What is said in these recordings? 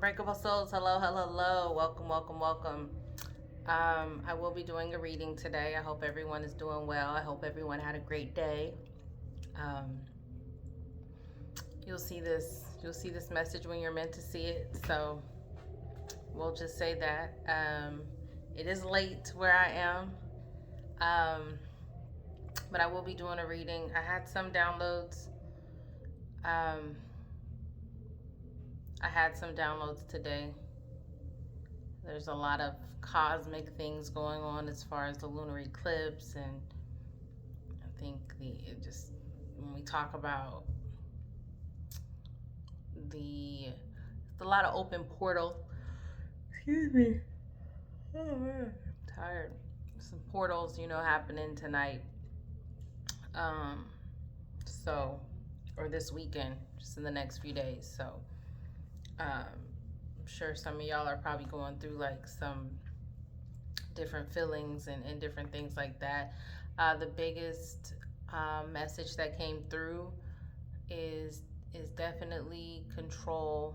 Unbreakable Souls, hello, hello, hello. Welcome, welcome, welcome. I will be doing a reading today. I hope everyone is doing well. I hope everyone had a great day. Um, you'll see this message when you're meant to see it. So we'll just say that. It is late where I am. But I will be doing a reading. I had some downloads. I had some downloads today. There's a lot of cosmic things going on as far as the lunar eclipse, and I think when we talk about it's a lot of open portal. Excuse me. Oh man, I'm tired. Some portals, happening tonight. So, or this weekend, just in the next few days. So, I'm sure some of y'all are probably going through like some different feelings and different things like that. The biggest message that came through is definitely control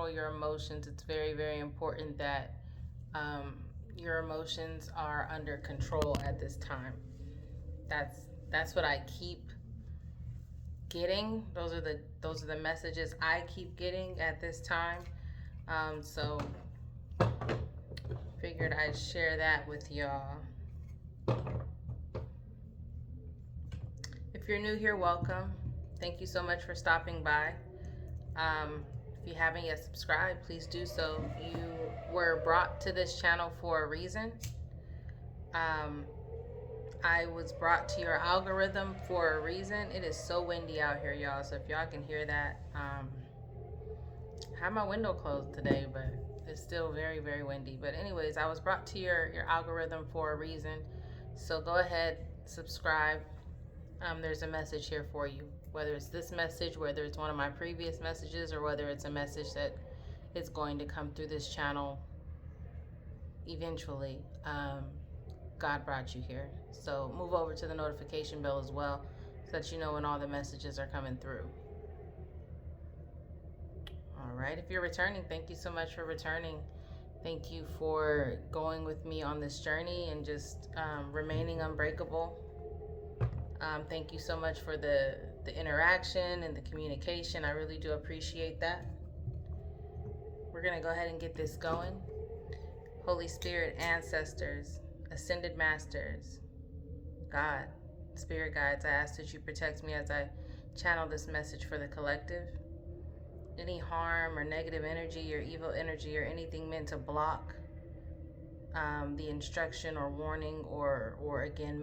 your emotions. It's very, very important that your emotions are under control at this time. That's what I keep getting. Those are the messages I keep getting at this time. So figured I'd share that with y'all. If you're new here, welcome. Thank you so much for stopping by. If you haven't yet subscribed, please do so. You were brought to this channel for a reason. I was brought to your algorithm for a reason. It is so windy out here, y'all. So if y'all can hear that, I have my window closed today, but it's still very, very windy. But anyways, I was brought to your algorithm for a reason. So go ahead, subscribe. There's a message here for you. Whether it's this message, whether it's one of my previous messages, or whether it's a message that is going to come through this channel eventually. God brought you here. So move over to the notification bell as well, so that you know when all the messages are coming through. All right, if you're returning, thank you so much for returning. Thank you for going with me on this journey and just remaining unbreakable. Thank you so much for the interaction and the communication. I really do appreciate that. We're going to go ahead and get this going. Holy Spirit, ancestors, ascended masters, God, spirit guides, I ask that you protect me as I channel this message for the collective. Any harm or negative energy or evil energy or anything meant to block the instruction or warning or again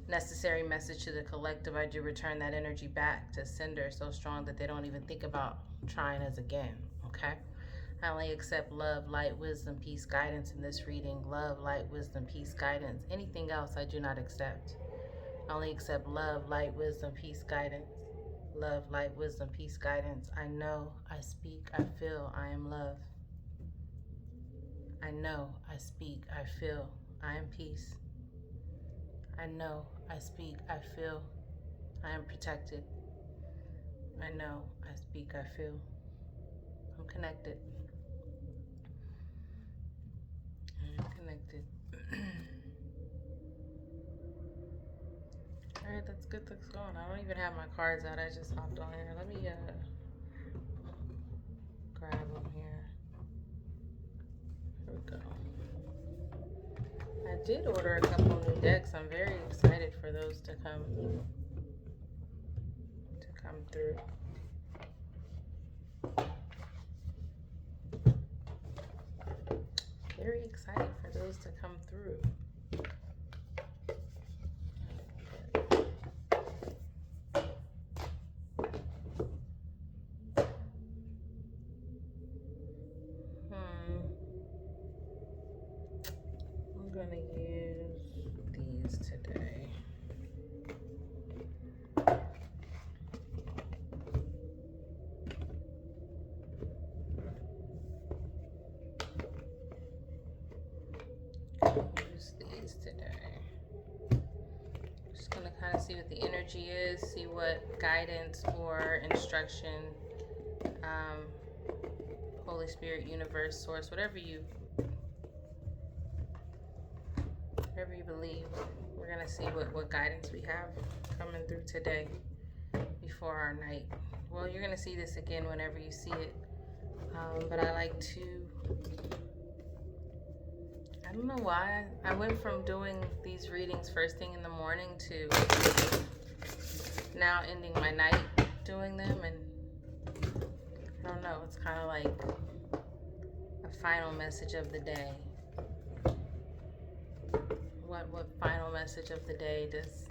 necessary message to the collective, I do return that energy back to sender so strong that they don't even think about trying us again. Okay? I only accept love, light, wisdom, peace, guidance in this reading. Love, light, wisdom, peace, guidance. Anything else I do not accept. I only accept love, light, wisdom, peace, guidance. Love, light, wisdom, peace, guidance. I know, I speak, I feel, I am love. I know, I speak, I feel, I am peace. I know, I speak, I feel, I am protected. I know, I speak, I feel, I'm connected. I'm connected. All right, let's get this going. I don't even have my cards out. I just hopped on here. Let me grab them here. Here we go. I did order a couple new decks. I'm very excited for those to come through. Very excited for those to come through. I'm gonna use these today. Just gonna kind of see what the energy is, see what guidance or instruction Holy Spirit, universe, source, whatever you believe. We're going to see what guidance we have coming through today before our night. Well, you're going to see this again whenever you see it. But I like to, I don't know why, I went from doing these readings first thing in the morning to now ending my night doing them. And I don't know, it's kind of like a final message of the day. What final message of the day does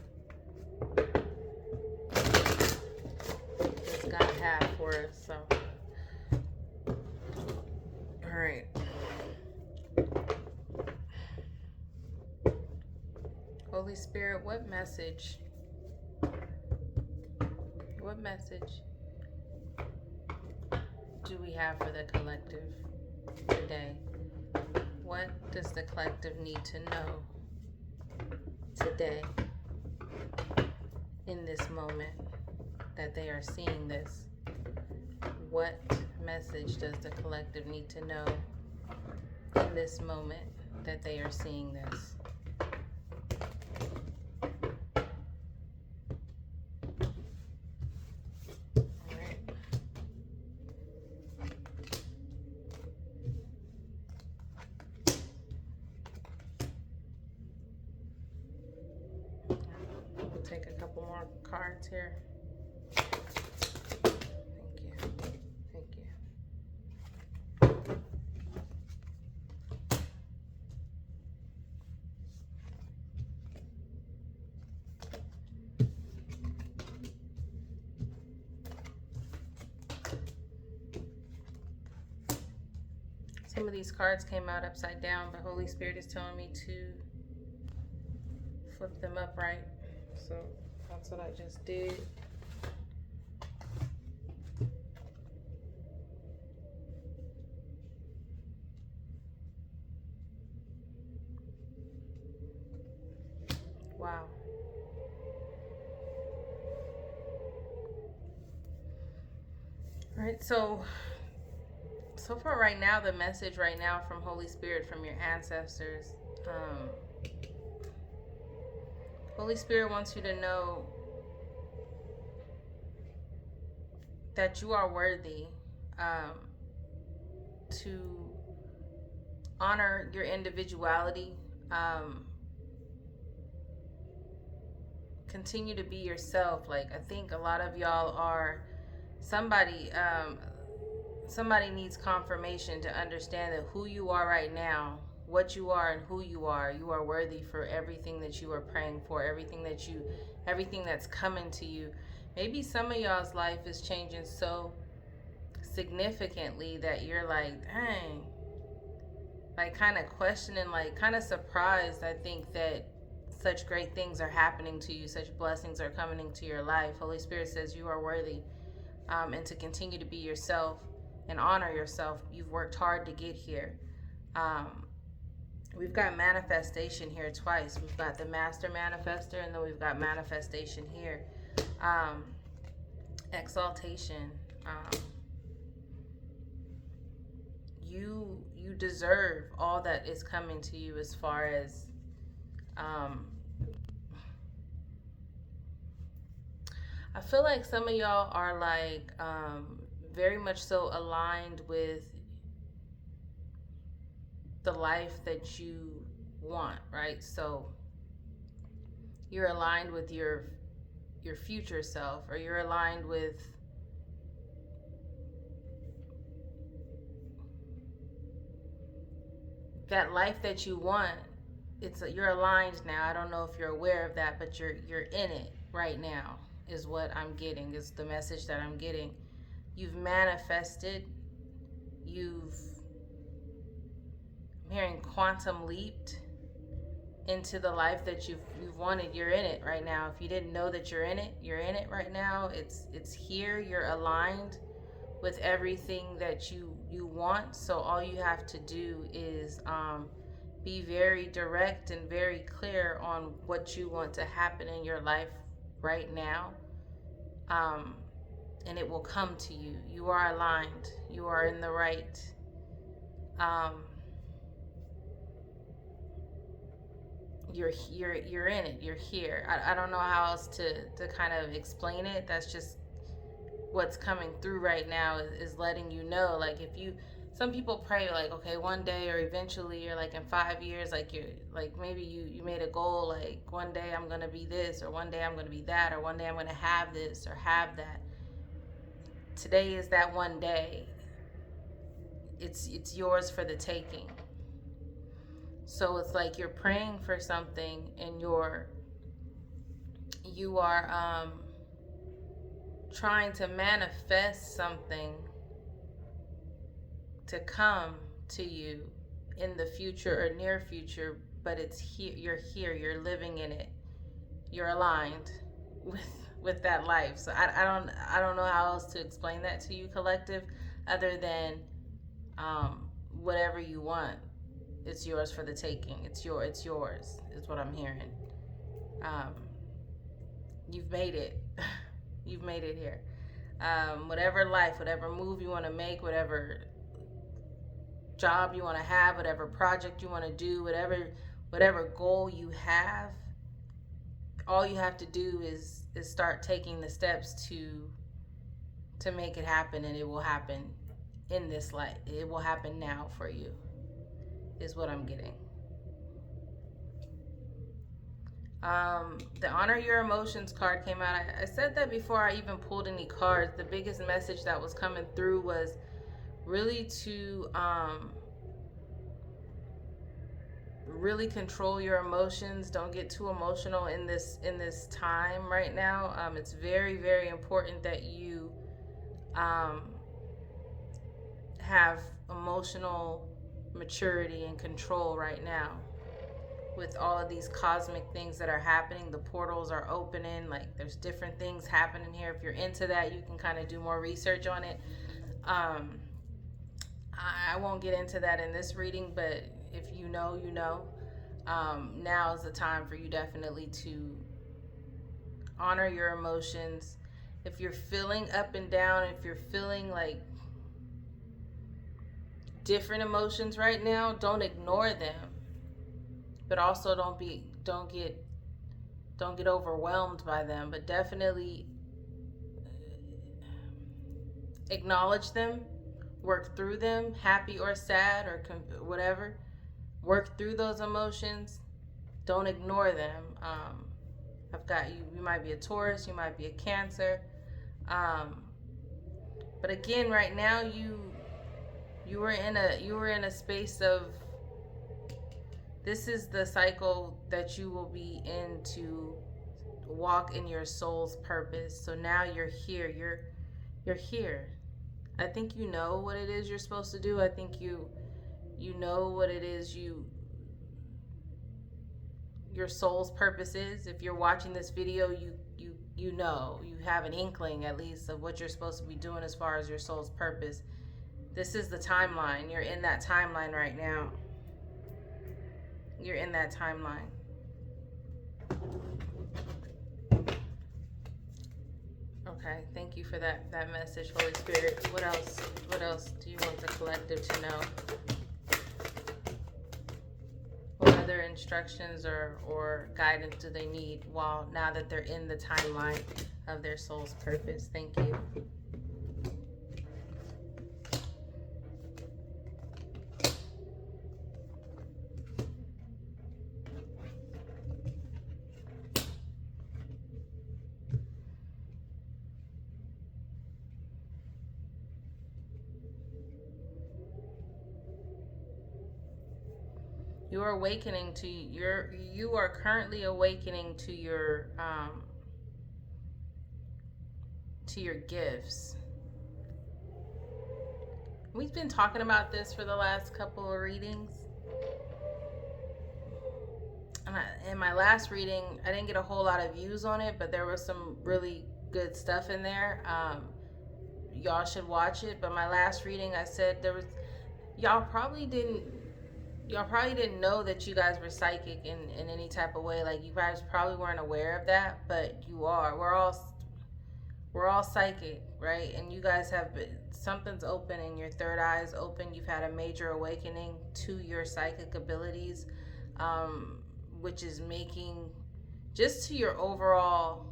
God have for us? So, all right. Holy Spirit, what message do we have for the collective today? What does the collective need to know today, in this moment that they are seeing this? What message does the collective need to know in this moment that they are seeing this? Take a couple more cards here. Thank you. Thank you. Some of these cards came out upside down, but Holy Spirit is telling me to flip them upright. So that's what I just did. Wow. All right, so far right now, the message right now from Holy Spirit, from your ancestors, Holy Spirit wants you to know that you are worthy to honor your individuality, continue to be yourself. Like, I think a lot of y'all are somebody needs confirmation to understand that who you are right now, what you are and who you are worthy for everything that you are praying for, everything that's coming to you. Maybe some of y'all's life is changing so significantly that you're like, dang, like kind of questioning, like kind of surprised, I think, that such great things are happening to you, such blessings are coming into your life. Holy Spirit says you are worthy, and to continue to be yourself and honor yourself. You've worked hard to get here. We've got manifestation here twice. We've got the Master Manifester, and then we've got manifestation here. Exaltation. You deserve all that is coming to you, as far as I feel like some of y'all are like very much so aligned with the life that you want, right? So you're aligned with your future self, or you're aligned with that life that you want. You're aligned now. I don't know if you're aware of that, but you're in it right now, is what I'm getting, is the message that I'm getting. You've manifested. I'm hearing quantum leaped into the life that you've wanted. You're in it right now. If you didn't know that you're in it right now. It's here. You're aligned with everything that you want. So all you have to do is be very direct and very clear on what you want to happen in your life right now. and it will come to you. You are aligned. You are in the right. You're in it. You're here. I don't know how else to kind of explain it. That's just what's coming through right now is letting you know, like, if you, some people pray like, okay, one day or eventually, or like in 5 years, like you're like, maybe you made a goal, like one day I'm gonna be this, or one day I'm gonna be that, or one day I'm gonna have this or have that. Today is that one day. It's yours for the taking. So it's like you're praying for something, and you are trying to manifest something to come to you in the future or near future, but it's here. You're living in it. You're aligned with that life. So I don't know how else to explain that to you, collective, other than whatever you want, it's yours for the taking. It's yours is what I'm hearing. You've made it. You've made it here. Whatever life, whatever move you want to make, whatever job you want to have, whatever project you want to do, whatever goal you have, all you have to do is start taking the steps to make it happen, and it will happen in this life. It will happen now for you, is what I'm getting. The Honor Your Emotions card came out. I said that before I even pulled any cards. The biggest message that was coming through was really to really control your emotions. Don't get too emotional in this time right now. It's very, very important that you have emotional maturity and control right now. With all of these cosmic things that are happening, the portals are opening, like there's different things happening here. If you're into that, you can kind of do more research on it. I won't get into that in this reading, but if you know, you know. Now is the time for you definitely to honor your emotions. If you're feeling up and down, if you're feeling like different emotions right now, don't ignore them. But also don't get overwhelmed by them, but definitely acknowledge them, work through them, happy or sad or whatever. Work through those emotions. Don't ignore them. I've got you. You might be a Taurus. You might be a Cancer. But again, right now you were in a space of. This is the cycle that you will be in to walk in your soul's purpose. So now you're here. You're here. I think you know what it is you're supposed to do. I think you know what it is your soul's purpose is. If you're watching this video, you know, you have an inkling at least of what you're supposed to be doing as far as your soul's purpose. This is the timeline. You're in that timeline right now. You're in that timeline. Okay, thank you for that message, Holy Spirit. What else do you want the collective to know? What other instructions or guidance do they need now that they're in the timeline of their soul's purpose? Thank you. You are awakening you are currently awakening to your gifts. We've been talking about this for the last couple of readings. In my last reading, I didn't get a whole lot of views on it, but there was some really good stuff in there. Y'all should watch it. But my last reading, I said y'all probably didn't know that you guys were psychic in any type of way. Like, you guys probably weren't aware of that, but you are. We're all psychic, right? And you guys have been, something's open and your third eye is open. You've had a major awakening to your psychic abilities, which is making, just to your overall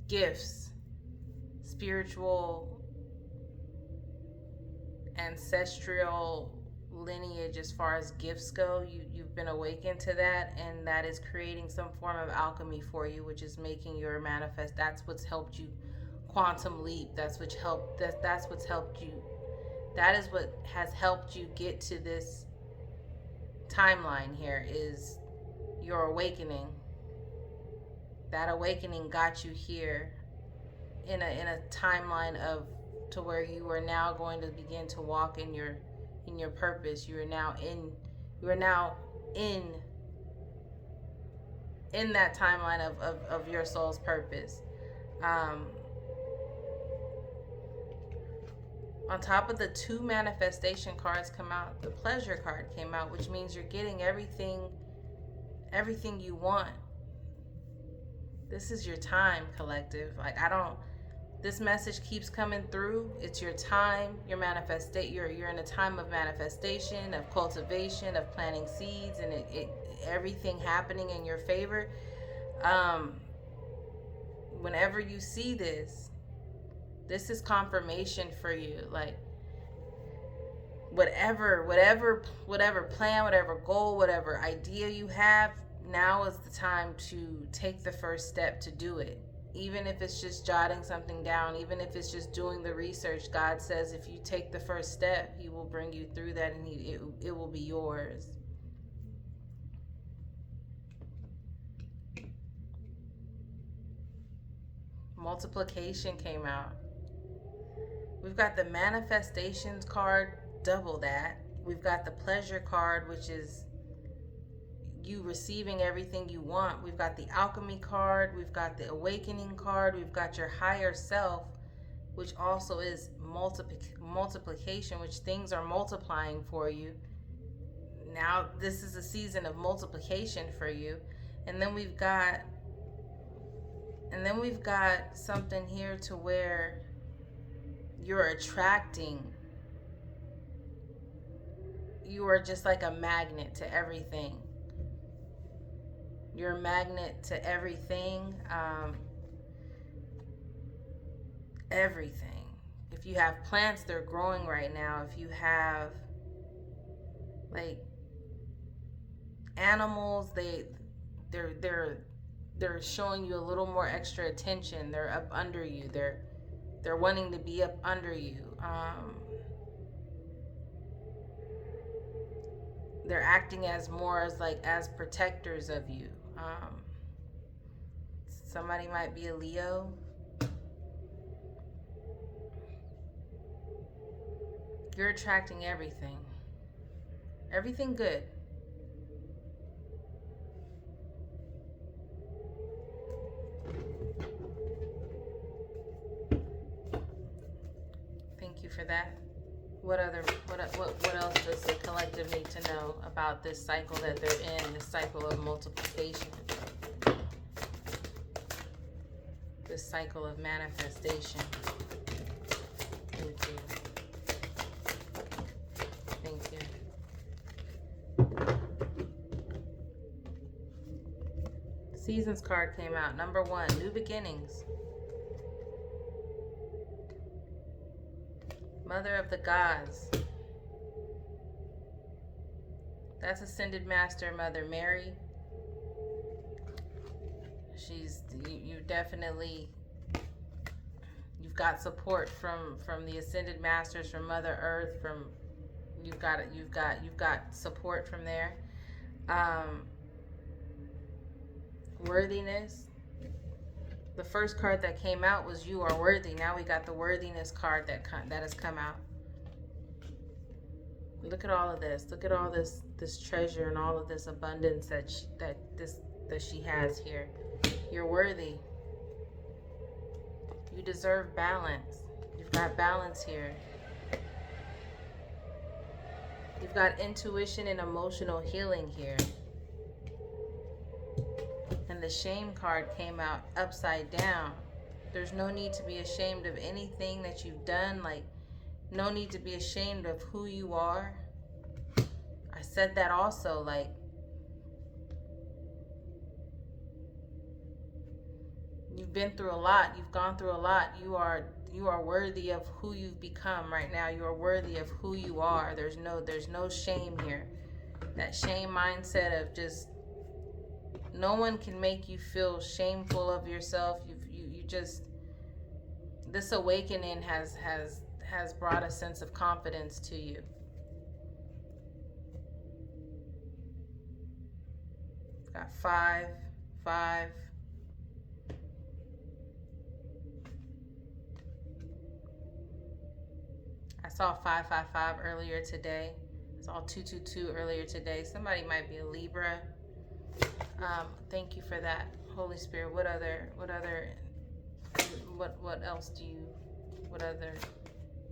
gifts, spiritual, ancestral lineage, as far as gifts go, you've been awakened to that, and that is creating some form of alchemy for you, which is making your manifest. That's what's helped you quantum leap. That's what's helped you. That is what has helped you get to this timeline here, is your awakening. That awakening got you here in a timeline of, to where you are now going to begin to walk in your purpose. You are now in that timeline of your soul's purpose. On top of the 2 manifestation cards come out, the pleasure card came out, which means you're getting everything you want. This is your time, collective. Like, this message keeps coming through. It's your time. You're in a time of manifestation, of cultivation, of planting seeds, and everything happening in your favor. Whenever you see this is confirmation for you. Like, whatever plan, whatever goal, whatever idea you have, now is the time to take the first step to do it. Even if it's just jotting something down, even if it's just doing the research, God says if you take the first step, He will bring you through that, and it will be yours. Multiplication came out. We've got the manifestations card, double that. We've got the pleasure card, which is you receiving everything you want. We've got the alchemy card. We've got the awakening card. We've got your higher self, which also is multiplication, which things are multiplying for you. Now this is a season of multiplication for you. And then we've got something here to where you're attracting. You are just like a magnet to everything. You're a magnet to everything. Everything. If you have plants, they're growing right now. If you have like animals, they're showing you a little more extra attention. They're up under you. They're wanting to be up under you. They're acting as protectors of you. Somebody might be a Leo. You're attracting everything. Everything good. Thank you for that. What else does the collective need to know about this cycle that they're in, this cycle of multiplication, this cycle of manifestation? Thank you. Thank you. Seasons card came out. Number 1, new beginnings. Mother of the gods. That's Ascended Master Mother Mary. You've got support from the Ascended Masters, from Mother Earth, you've got support from there. Worthiness. The first card that came out was you are worthy. Now we got the worthiness card that has come out. Look at all of this. Look at all this treasure and all of this abundance that she has here. You're worthy. You deserve balance. You've got balance here. You've got intuition and emotional healing here. And the shame card came out upside down. There's no need to be ashamed of anything that you've done. Like, no need to be ashamed of who you are. I said that also. Like, you've been through a lot. You've gone through a lot. You are worthy of who you've become right now. You are worthy of who you are. There's no shame here. That shame mindset of just, no one can make you feel shameful of yourself. You just, this awakening has brought a sense of confidence to you. Got 5, 5. I saw 555 earlier today. I saw 222 earlier today. Somebody might be a Libra. Thank you for that, Holy Spirit. What other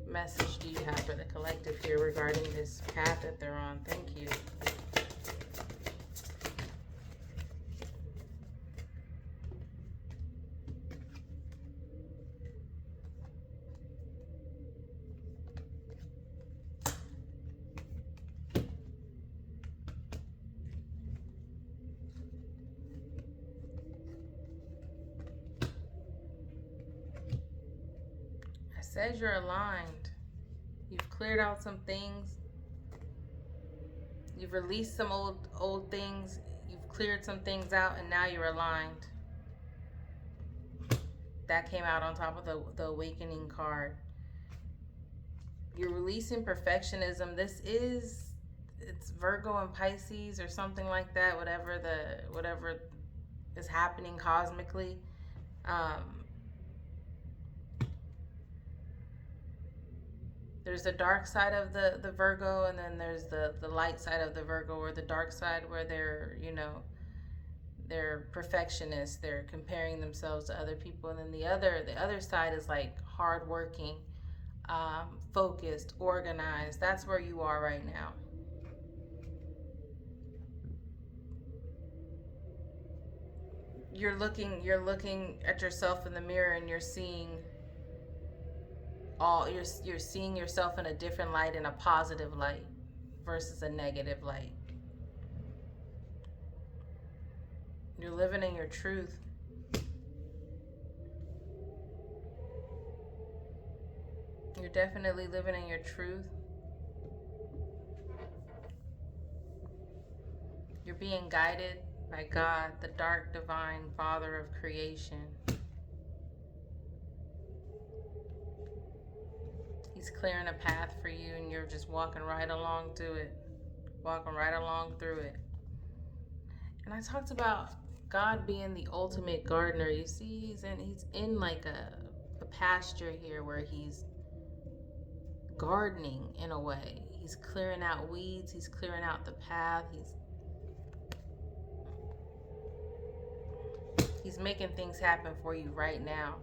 message do you have for the collective here regarding this path that they're on? Thank you. Says you're aligned. You've cleared out some things. You've released some old things. You've cleared some things out, and now you're aligned. That came out on top of the awakening card. You're releasing perfectionism. It's Virgo and Pisces or something like that. Whatever is happening cosmically. There's the dark side of the Virgo, and then there's the light side of the Virgo, or the dark side where they're perfectionists. They're comparing themselves to other people. And then the other side is like hardworking, focused, organized. That's where you are right now. You're looking at yourself in the mirror, and you're seeing you're seeing yourself in a different light, in a positive light versus a negative light. You're living in your truth. You're definitely living in your truth. You're being guided by God, the dark divine Father of creation. He's clearing a path for you, and you're just walking right along through it. And I talked about God being the ultimate gardener. You see, he's in like a pasture here where he's gardening in a way. He's clearing out weeds. He's clearing out the path. He's making things happen for you right now.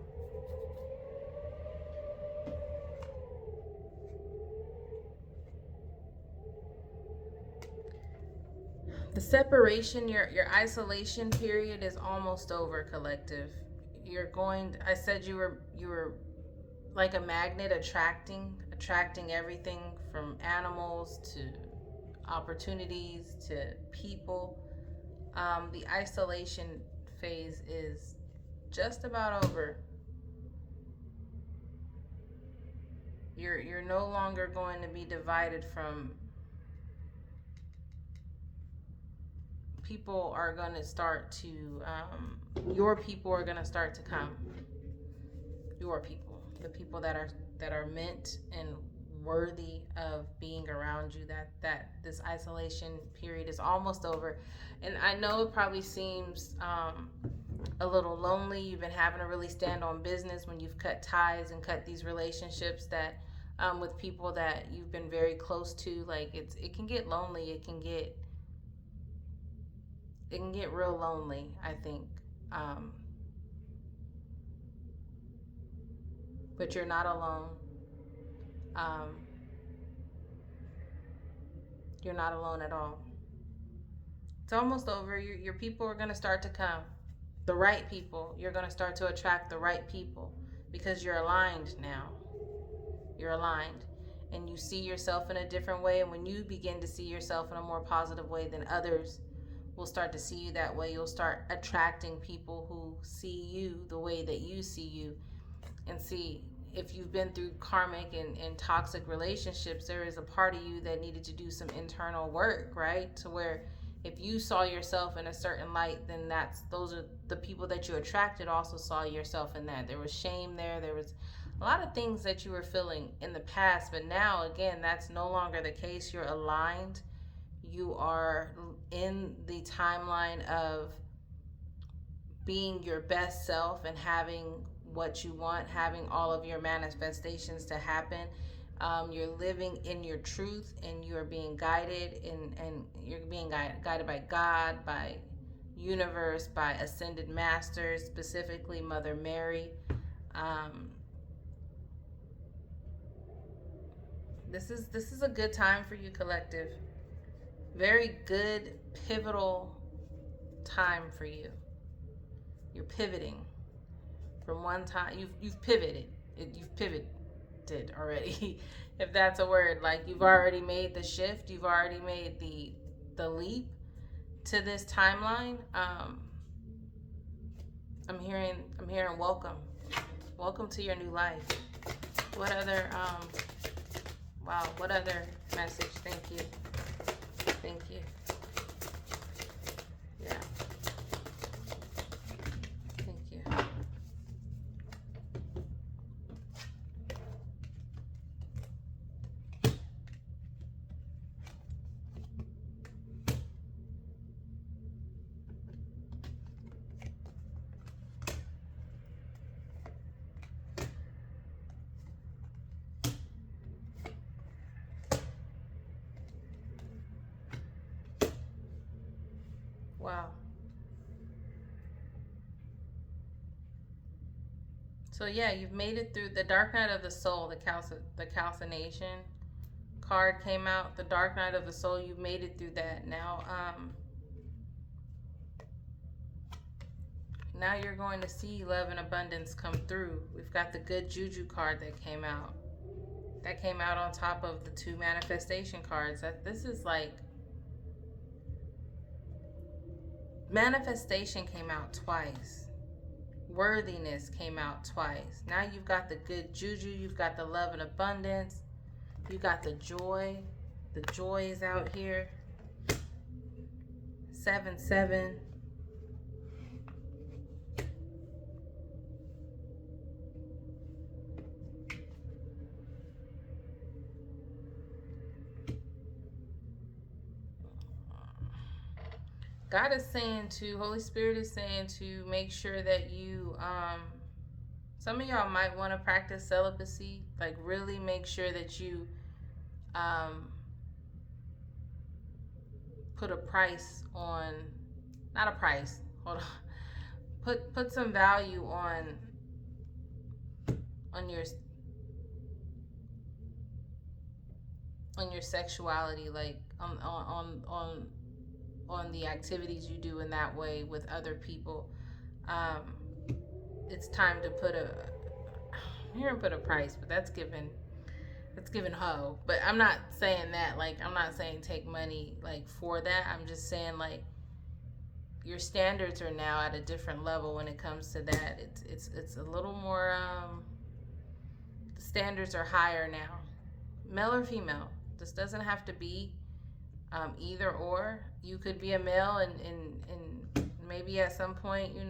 The separation, your isolation period is almost over, collective. I said you were like a magnet, attracting everything from animals to opportunities to people. The isolation phase is just about over. You're no longer going to be divided from. People are going to start to, your people are going to start to come. Your people, the people that are meant and worthy of being around you. That this isolation period is almost over, and I know it probably seems a little lonely. You've been having to really stand on business when you've cut ties and cut these relationships that with people that you've been very close to. Like it can get lonely. It can get real lonely, I think. But you're not alone. You're not alone at all. It's almost over. Your people are going to start to come. the right people. You're going to start to attract the right people because you're aligned now. You're aligned and you see yourself in a different way. And when you begin to see yourself in a more positive way, than others will start to see you that way. You'll start attracting people who see you the way that you see you. And see, if you've been through karmic and toxic relationships, there is a part of you that needed to do some internal work, right? To where if you saw yourself in a certain light, then those are the people that you attracted also saw yourself in that. There was shame there was a lot of things that you were feeling in the past, but now again, that's no longer the case. You're aligned. You are in the timeline of being your best self and having what you want, having all of your manifestations to happen. You're living in your truth, and you're being guided, and you're being guided by God, by universe, by ascended masters, specifically Mother Mary. This is a good time for you, collective. Very good, pivotal time for you. You're pivoting from one time. You've pivoted. You've pivoted already, if that's a word. Like, you've already made the shift. You've already made the leap to this timeline. I'm hearing welcome to your new life. What other what other message? Thank you. Yeah. Thank you. Wow. So yeah, you've made it through the Dark Night of the Soul. The calcination card came out. The Dark Night of the Soul. You've made it through that. Now you're going to see love and abundance come through. We've got the Good Juju card that came out. That came out on top of the 2 manifestation cards. This is like, manifestation came out twice. Worthiness came out twice. Now you've got the Good Juju. You've got the love and abundance. You've got the joy. The joy is out here. 7-7. God is saying Holy Spirit is saying to make sure that you, some of y'all might want to practice celibacy. Like, really make sure that you put a price on, not a price, hold on. Put some value on your sexuality, like on the activities you do in that way with other people. It's time to put a price, but that's given hoe. But I'm not saying that, like, I'm not saying take money like for that. I'm just saying, like, your standards are now at a different level when it comes to that. It's a little more, the standards are higher now. Male or female. This doesn't have to be either or. You could be a male and maybe at some point, you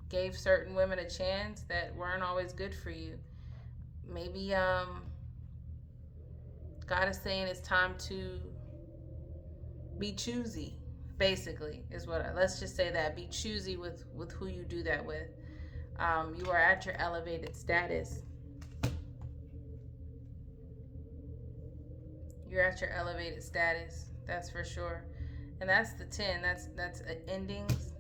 gave certain women a chance that weren't always good for you. Maybe God is saying it's time to be choosy, basically, is let's just say that. Be choosy with who you do that with. You are at your elevated status. You're at your elevated status, that's for sure. And that's the 10. That's endings.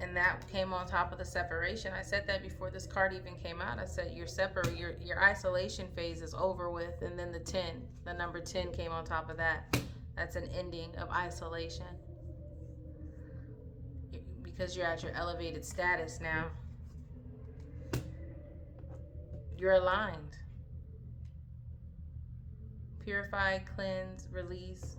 And that came on top of the separation. I said that before this card even came out. I said your isolation phase is over with, and then the number 10 came on top of that. That's an ending of isolation. because you're at your elevated status now. You're aligned. Purify, cleanse, release.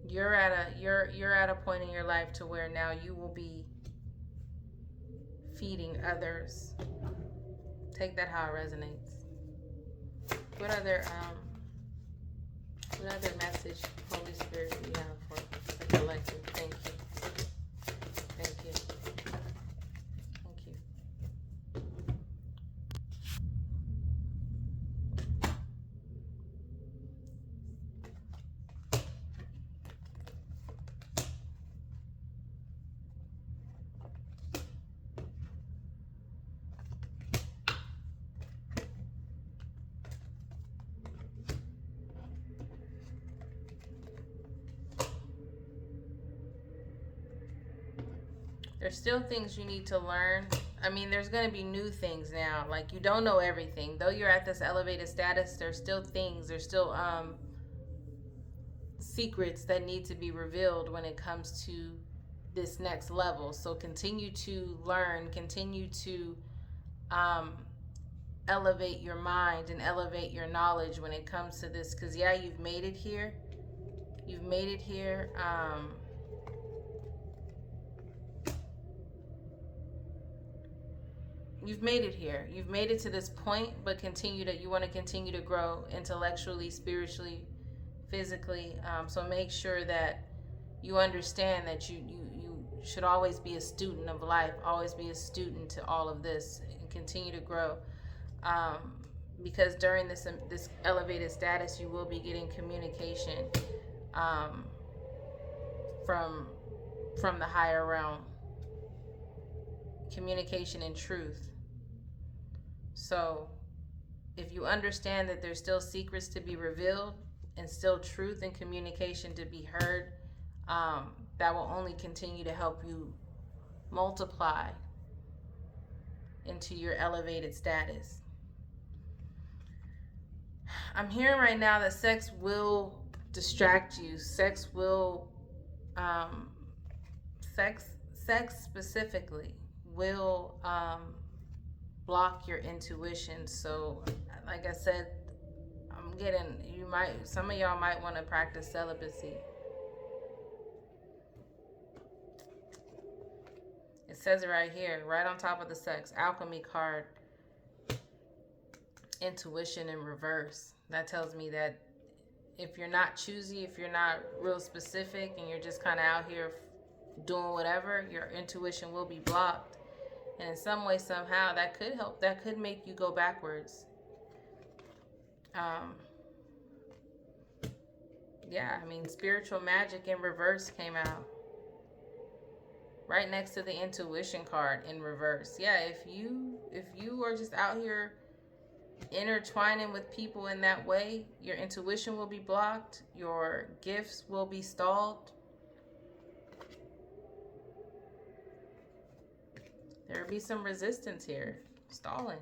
You're at a point in your life to where now you will be feeding others. Take that how it resonates. What other message, Holy Spirit, do you have for the collective? Thank you. Thank you. Thank you. There's still things you need to learn. I mean, there's going to be new things now. Like, you don't know everything. Though you're at this elevated status, there's still things. There's still secrets that need to be revealed when it comes to this next level. So continue to learn. Continue to elevate your mind and elevate your knowledge when it comes to this. Because, yeah, you've made it here. You've made it here. You've made it here. You've made it to this point, but you want to continue to grow intellectually, spiritually, physically. So make sure that you understand that you should always be a student of life, always be a student to all of this, and continue to grow. Because during this elevated status, you will be getting communication from the higher realm. Communication and truth. So if you understand that there's still secrets to be revealed and still truth and communication to be heard, that will only continue to help you multiply into your elevated status. I'm hearing right now that sex will distract you. Sex will, sex specifically will block your intuition. So like I said, some of y'all might want to practice celibacy. It says it right here, right on top of the sex alchemy card. Intuition in reverse. That tells me that if you're not choosy, if you're not real specific, and you're just kind of out here doing whatever, your intuition will be blocked. And in some way, somehow, that could help. That could make you go backwards. Yeah, I mean, spiritual magic in reverse came out. Right next to the intuition card in reverse. Yeah, if you are just out here intertwining with people in that way, your intuition will be blocked. Your gifts will be stalled. There will be some resistance here. Stalling.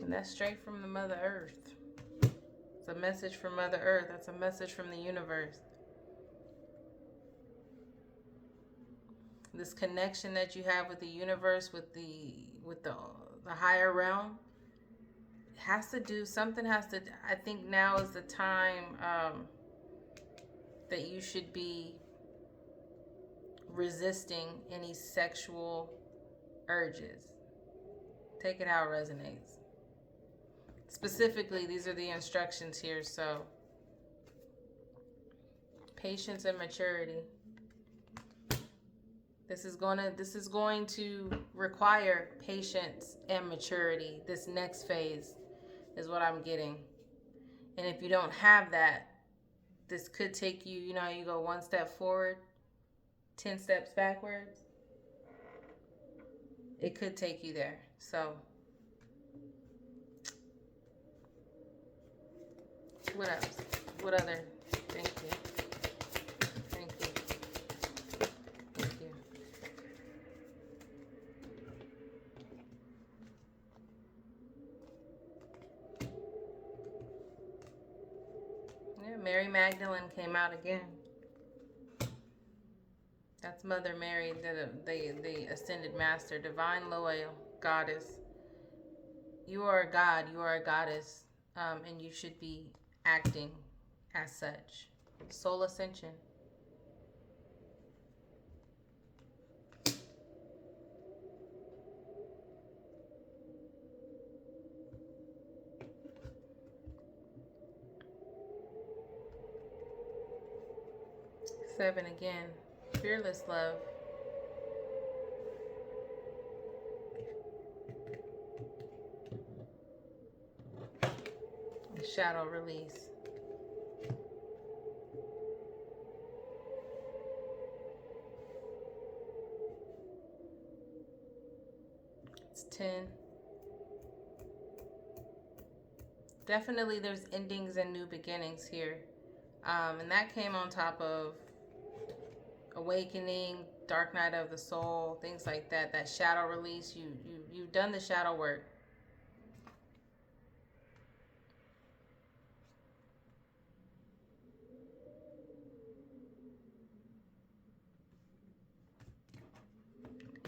And that's straight from the Mother Earth. It's a message from Mother Earth. That's a message from the universe. This connection that you have with the universe, with the higher realm, has to do, something has to, I think now is the time that you should be resisting any sexual urges. Take it how it resonates. Specifically, these are the instructions here, so patience and maturity. This is going to require patience and maturity. This next phase is what I'm getting. And if you don't have that, this could take you, you know, you go one step forward, 10 steps backwards. It could take you there. So, what else? What other? Thank you. Thank you. Thank you. Yeah, Mary Magdalene came out again. That's Mother Mary, the ascended master, divine loyal goddess. You are a god, you are a goddess, and you should be acting as such. Soul ascension. Seven again. Fearless love. Shadow release. It's 10. Definitely there's endings and new beginnings here. And that came on top of awakening, dark night of the soul, things like that. That shadow release. You've done the shadow work.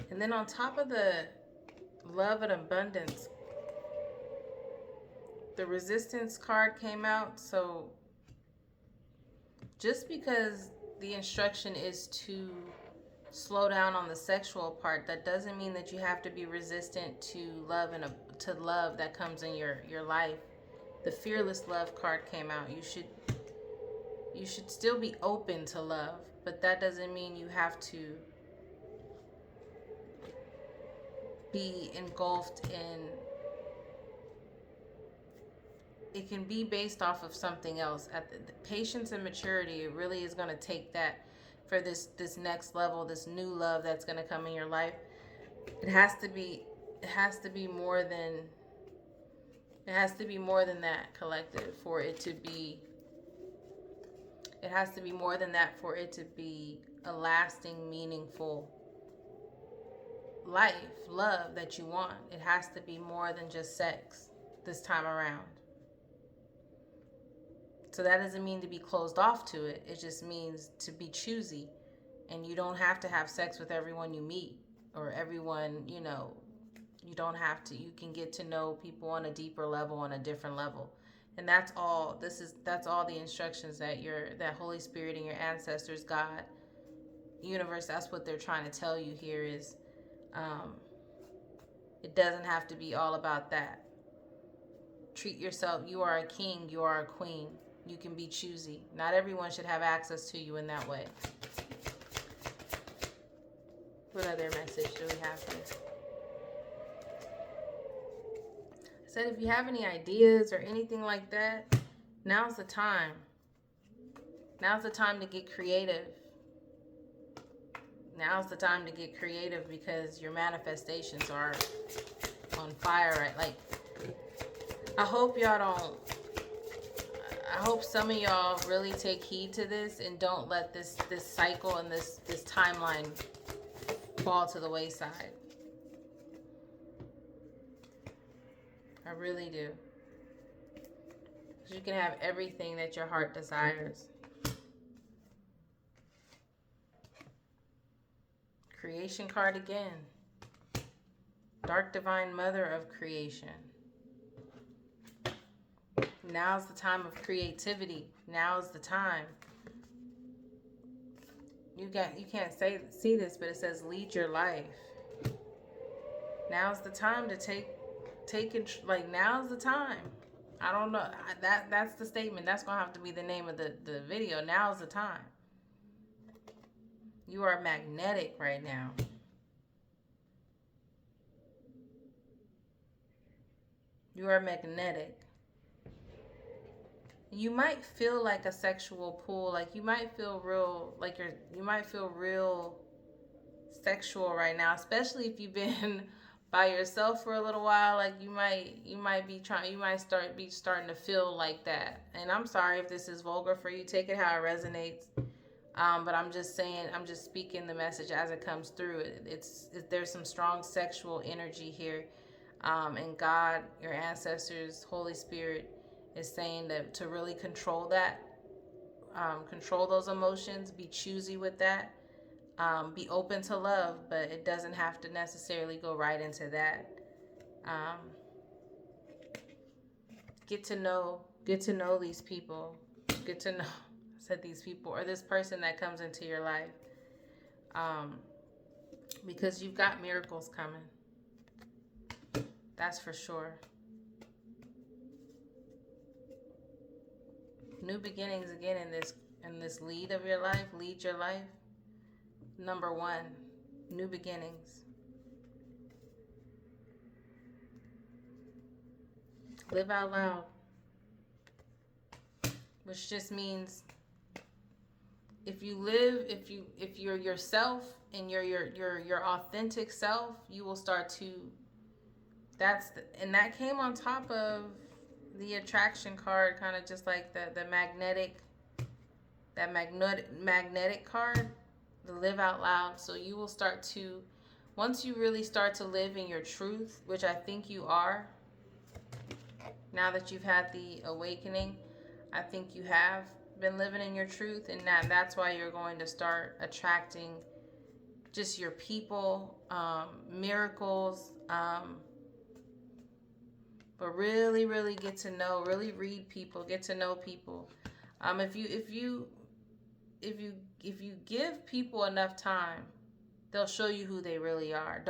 And then on top of the love and abundance, the resistance card came out. So just because the instruction is to slow down on the sexual part, that doesn't mean that you have to be resistant to love and to love that comes in your life. The fearless love card came out. You should still be open to love, but that doesn't mean you have to be engulfed in. It can be based off of something else. At the patience and maturity, it really is going to take that for this next level, this new love that's going to come in your life. It has to be more than that, collective, for it to be. It has to be more than that for it to be a lasting, meaningful life, love that you want. It has to be more than just sex this time around. So that doesn't mean to be closed off to it. It just means to be choosy. And you don't have to have sex with everyone you meet or everyone, you don't have to. You can get to know people on a deeper level, on a different level. And that's all the instructions that Holy Spirit and your ancestors, God, universe, that's what they're trying to tell you here is it doesn't have to be all about that. Treat yourself. You are a king, you are a queen. You can be choosy. Not everyone should have access to you in that way. What other message do we have here? I said if you have any ideas or anything like that, now's the time. Now's the time to get creative. Now's the time to get creative because your manifestations are on fire, right? Like, I hope some of y'all really take heed to this and don't let this cycle and this timeline fall to the wayside. I really do. Because you can have everything that your heart desires. Creation card again. Dark Divine Mother of Creation. Now's the time of creativity. Now's the time. You can't see this, but it says lead your life. Now's the time to take it. Like, now's the time. I don't know. That's the statement. That's gonna have to be the name of the video. Now's the time. You are magnetic right now. You are magnetic. You might feel like a sexual pull. Like you might feel real sexual right now, especially if you've been by yourself for a little while. Like you might be starting to feel like that. And I'm sorry if this is vulgar for you. Take it how it resonates. But I'm just saying, I'm just speaking the message as it comes through. There's some strong sexual energy here. And God, your ancestors, Holy Spirit is saying that to really control that control those emotions. Be choosy with that. Be open to love, but it doesn't have to necessarily go right into that. Um, get to know these people. Get to know, I said these people, or this person that comes into your life. Because you've got miracles coming. That's for sure. New beginnings again in this lead of your life, lead your life. Number 1, new beginnings. Live out loud, which just means if you're yourself and you're your authentic self, you will start to. And that came on top of the attraction card, kind of just like the magnetic card, the live out loud. So you will start to, once you really start to live in your truth, which I think you are. Now that you've had the awakening, I think you have been living in your truth, and that's why you're going to start attracting just your people, miracles, but really, really get to know, really read people, get to know people. If you give people enough time, they'll show you who they really are.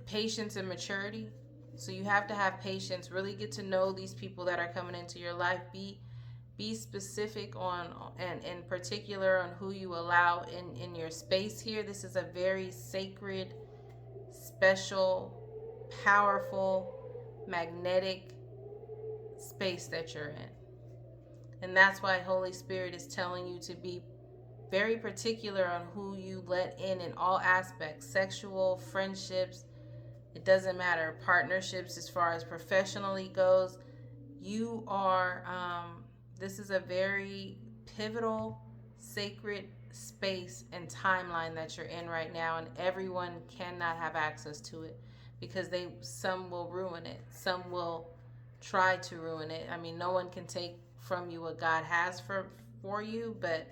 Patience and maturity. So you have to have patience, really get to know these people that are coming into your life. Be specific on, and in particular, on who you allow in your space here. This is a very sacred, special, powerful, magnetic space that you're in. And that's why Holy Spirit is telling you to be very particular on who you let in all aspects, sexual, friendships, it doesn't matter, partnerships as far as professionally goes. You are, this is a very pivotal, sacred space and timeline that you're in right now, and everyone cannot have access to it because some will ruin it. Some will try to ruin it. I mean, no one can take from you what God has for you, but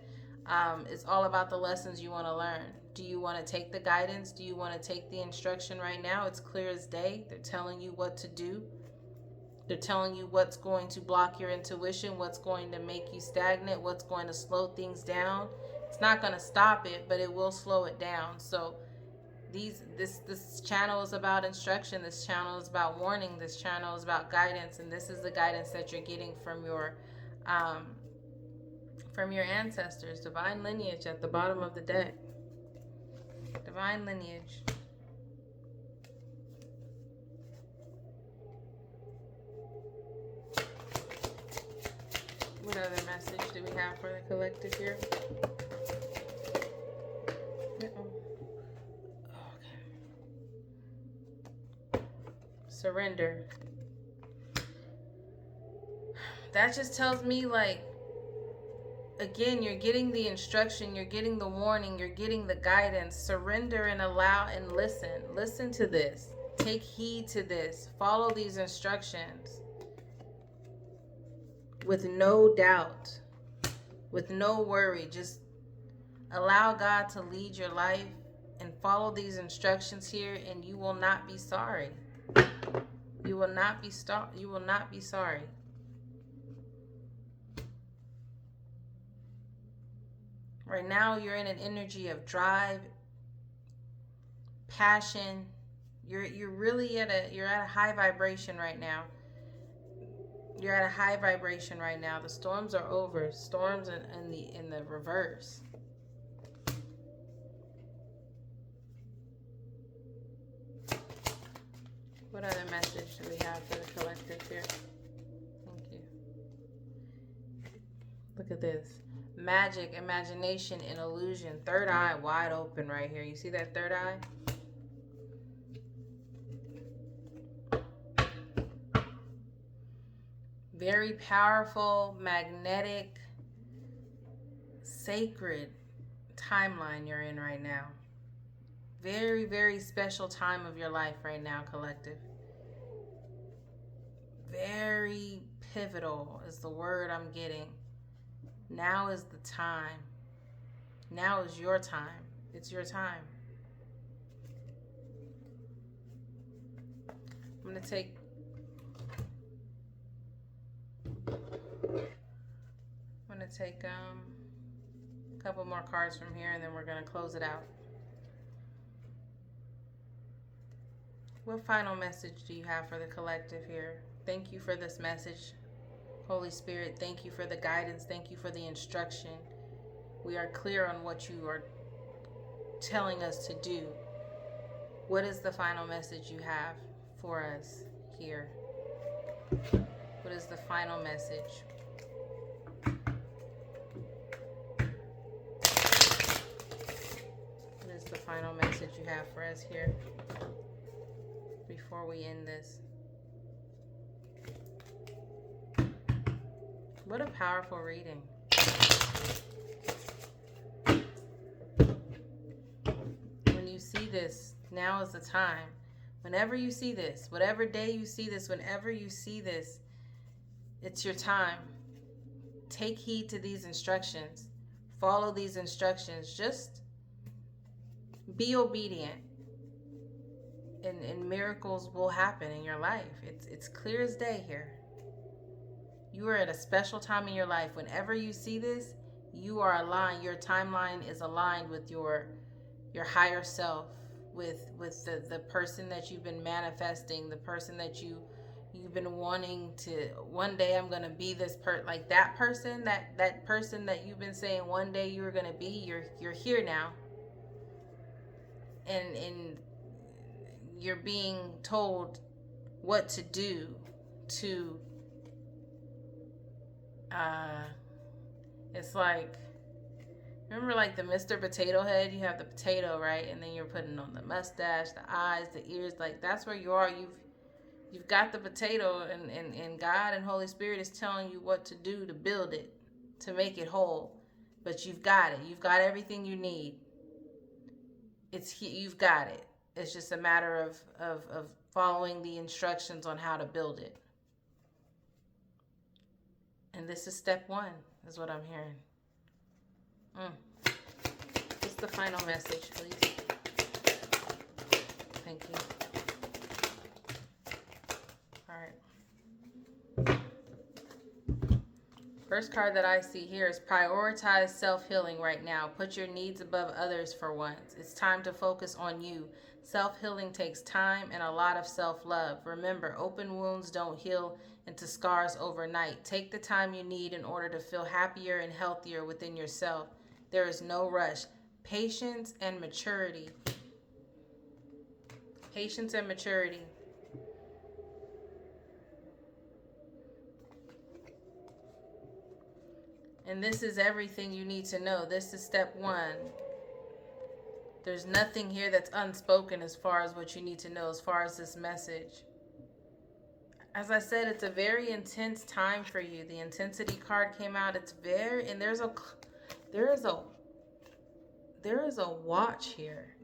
it's all about the lessons you want to learn. Do you want to take the guidance? Do you want to take the instruction right now? It's clear as day. They're telling you what to do. They're telling you what's going to block your intuition, what's going to make you stagnant, what's going to slow things down. It's not going to stop it, but it will slow it down. So this channel is about instruction. This channel is about warning. This channel is about guidance, and this is the guidance that you're getting from your ancestors. Divine lineage at the bottom of the deck. Divine lineage. What other message do we have for the collective here? Okay. Surrender. That just tells me, like, again, you're getting the instruction, you're getting the warning, you're getting the guidance. Surrender and allow and listen. Listen to this. Take heed to this. Follow these instructions with no doubt, with no worry. Just allow God to lead your life and follow these instructions here, and you will not be sorry. You will not be sorry. Right now, you're in an energy of drive, passion. You're really at a high vibration right now. You're at a high vibration right now. The storms are over. Storms in the reverse. What other message do we have for the collective here? Thank you. Look at this. Magic, imagination, and illusion. Third eye wide open right here. You see that third eye? Very powerful, magnetic, sacred timeline you're in right now. Very, very special time of your life right now, collective. Very pivotal is the word I'm getting. Now is the time. Now is your time. It's your time. I'm going to take a couple more cards from here, and then we're going to close it out. What final message do you have for the collective here? Thank you for this message, Holy Spirit. Thank you for the guidance. Thank you for the instruction. We are clear on what you are telling us to do. What is the final message you have for us here? What is the final message? What is the final message you have for us here before we end this? What a powerful reading. When you see this, now is the time. Whenever you see this, whatever day you see this, whenever you see this, it's your time. Take heed to these instructions. Follow these instructions. Just be obedient. And miracles will happen in your life. It's clear as day here. You are at a special time in your life. Whenever you see this, you are aligned. Your timeline is aligned with your higher self, with the person that you've been manifesting, the person that you've been wanting to. One day I'm gonna be this like that person, that person that you've been saying one day you were gonna be. You're here now, and you're being told what to do to. It's like, remember like the Mr. Potato Head? You have the potato, right? And then you're putting on the mustache, the eyes, the ears. Like, that's where you are. You've got the potato, and God and Holy Spirit is telling you what to do to build it, to make it whole. But you've got it. You've got everything you need. You've got it. It's just a matter of following the instructions on how to build it. And this is step one, is what I'm hearing. What's the final message, please? Thank you. All right. First card that I see here is prioritize self-healing right now. Put your needs above others for once. It's time to focus on you. Self-healing takes time and a lot of self-love. Remember, open wounds don't heal into scars overnight. Take the time you need in order to feel happier and healthier within yourself. There is no rush. Patience and maturity. Patience and maturity. And this is everything you need to know. This is step one. There's nothing here that's unspoken as far as what you need to know, as far as this message. As I said, it's a very intense time for you. The intensity card came out. It's very, and there is a watch here.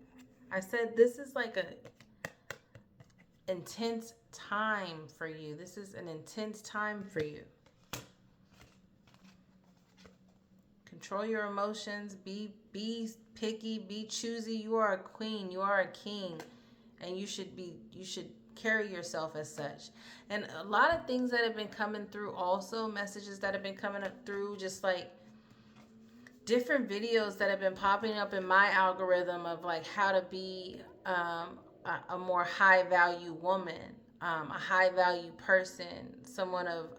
I said this is like a intense time for you. This is an intense time for you. Control your emotions. Be picky. Be choosy. You are a queen. You are a king, and you should carry yourself as such. And a lot of things that have been coming through, also messages that have been coming up through, just like different videos that have been popping up in my algorithm of like how to be a more high value woman, a high value person, someone of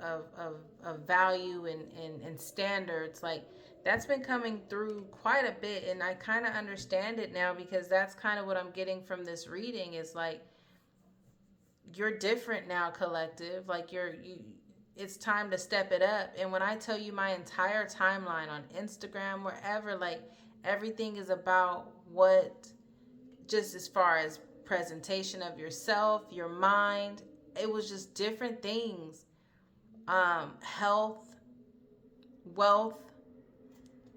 value and standards. Like, that's been coming through quite a bit, and I kind of understand it now, because that's kind of what I'm getting from this reading. Is like, you're different now, collective. Like, it's time to step it up. And when I tell you my entire timeline on Instagram, wherever, like, everything is about what, just as far as presentation of yourself, your mind, it was just different things. Health, wealth,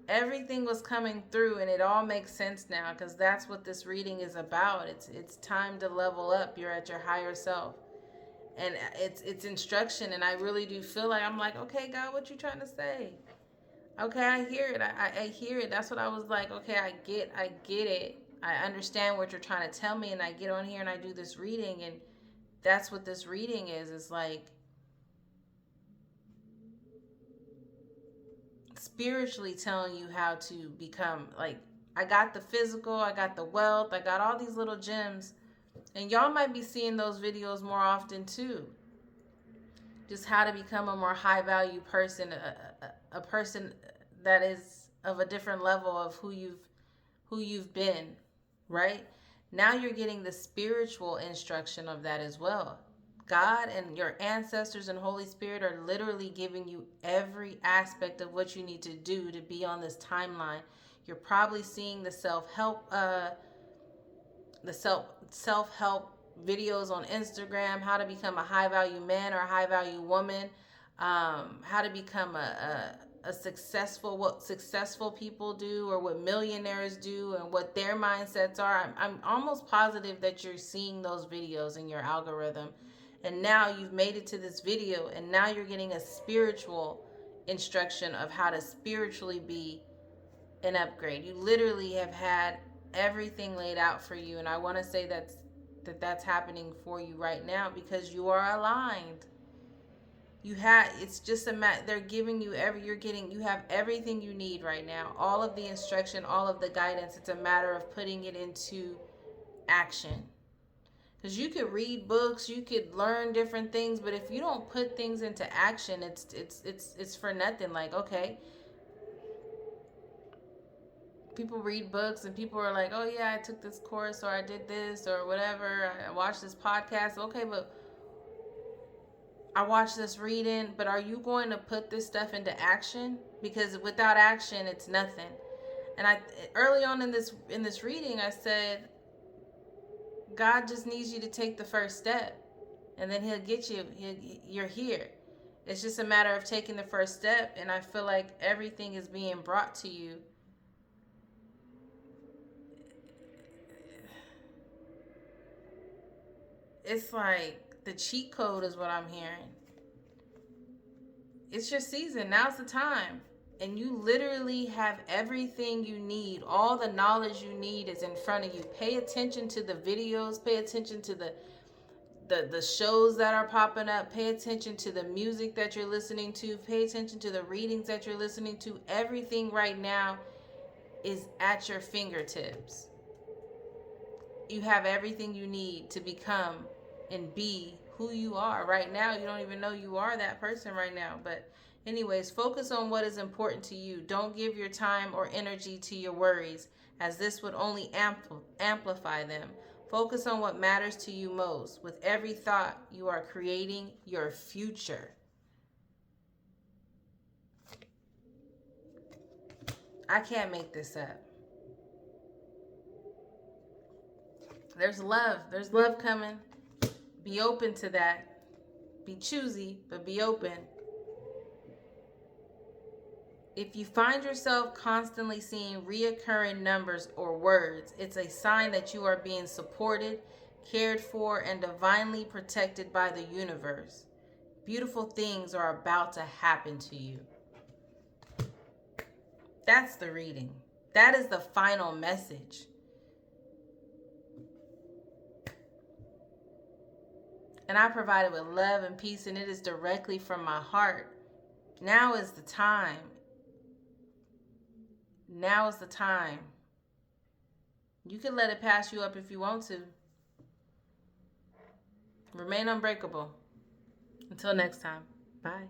everything was coming through, and it all makes sense now, because that's what this reading is about. It's time to level up. You're at your higher self, and it's instruction. And I really do feel like, I'm like, okay, God, what you trying to say? Okay, I hear it. I hear it. That's what I was like. Okay, I get it. I understand what you're trying to tell me, and I get on here and I do this reading, and that's what this reading is. It's like spiritually telling you how to become like, I got the physical, I got the wealth, I got all these little gems, and y'all might be seeing those videos more often too. Just how to become a more high value person, a person that is of a different level of who you've been, right? Now you're getting the spiritual instruction of that as well. God and your ancestors and Holy Spirit are literally giving you every aspect of what you need to do to be on this timeline. You're probably seeing the self-help videos on Instagram, how to become a high value man or a high value woman, how to become a successful, what successful people do or what millionaires do and what their mindsets are. I'm almost positive that you're seeing those videos in your algorithm, and now you've made it to this video, and now you're getting a spiritual instruction of how to spiritually be an upgrade. You literally have had everything laid out for you, and I want to say that's happening for you right now because you are aligned. It's just they're giving you you have everything you need right now. All of the instruction, all of the guidance. It's a matter of putting it into action. Because you could read books, you could learn different things, but if you don't put things into action, it's for nothing. Like, okay, people read books and people are like, oh yeah, I took this course or I did this or whatever, I watched this podcast. Okay, but I watched this reading, but are you going to put this stuff into action? Because without action, it's nothing. And I early on in this reading, I said, God just needs you to take the first step, and then He'll get you. You're here. It's just a matter of taking the first step, and I feel like everything is being brought to you. It's like the cheat code is what I'm hearing. It's your season. Now's the time. And you literally have everything you need. All the knowledge you need is in front of you. Pay attention to the videos. Pay attention to the shows that are popping up. Pay attention to the music that you're listening to. Pay attention to the readings that you're listening to. Everything right now is at your fingertips. You have everything you need to become and be who you are right now. You don't even know you are that person right now. But anyways, focus on what is important to you. Don't give your time or energy to your worries, as this would only amplify them. Focus on what matters to you most. With every thought, you are creating your future. I can't make this up. There's love. There's love coming. Be open to that. Be choosy, but be open. If you find yourself constantly seeing reoccurring numbers or words, it's a sign that you are being supported, cared for, and divinely protected by the universe. Beautiful things are about to happen to you. That's the reading. That is the final message. And I provide it with love and peace, and it is directly from my heart. Now is the time. Now is the time. You can let it pass you up if you want to. Remain unbreakable. Until next time. Bye.